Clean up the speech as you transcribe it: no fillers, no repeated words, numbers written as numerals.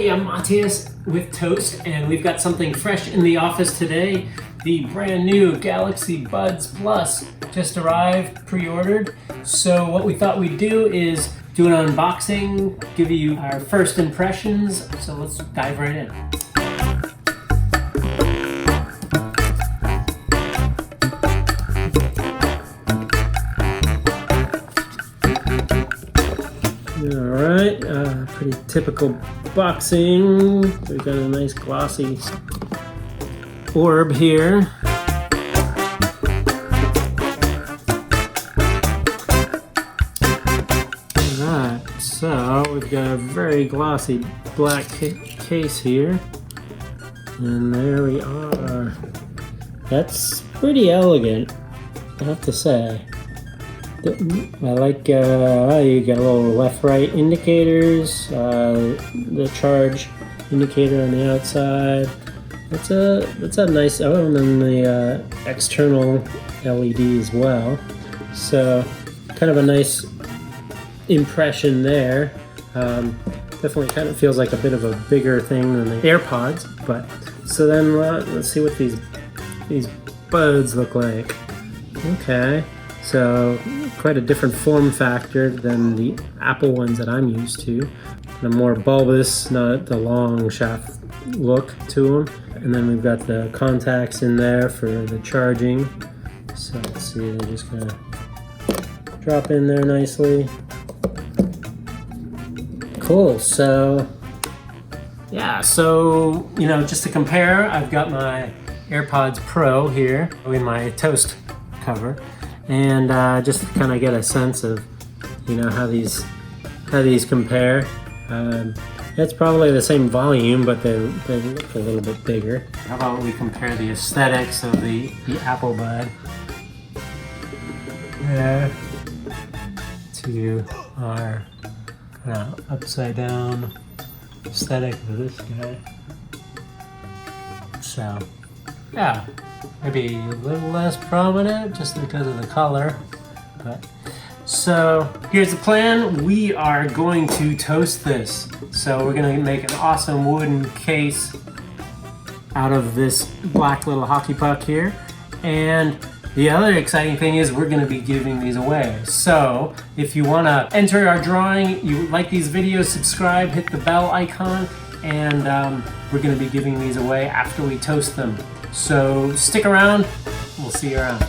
Hey, I'm Matthias with Toast, and we've got something fresh in the office today. The brand new Galaxy Buds Plus just arrived, pre-ordered. So what we thought we'd do is do an unboxing, give you our first impressions. So let's dive right in. Alright, pretty typical boxing. We've got a nice glossy orb here. Alright, so we've got a very glossy black case here. And there we are. That's pretty elegant, I have to say. I like you get a little left-right indicators, the charge indicator on the outside. That's a nice, and then the external LED as well. So kind of a nice impression there. Definitely kind of feels like a bit of a bigger thing than the AirPods. But so then let's see what these buds look like. Okay. So quite a different form factor than the Apple ones that I'm used to. The more bulbous, not the long shaft look to them. And then we've got the contacts in there for the charging. So let's see, they're just gonna drop in there nicely. Cool, so yeah, so just to compare, I've got my AirPods Pro here with my Toast cover. And just to kind of get a sense of, how these compare. It's probably the same volume, but they look a little bit bigger. How about we compare the aesthetics of the Apple Bud to our upside down aesthetic of this guy. So, yeah. Maybe a little less prominent just because of the color. But so here's the plan. We are going to toast this. So we're going to make an awesome wooden case out of this black little hockey puck here. And the other exciting thing is we're going to be giving these away. So if you want to enter our drawing, you like these videos, subscribe, hit the bell icon, and we're going to be giving these away after we toast them. So stick around, we'll see you around.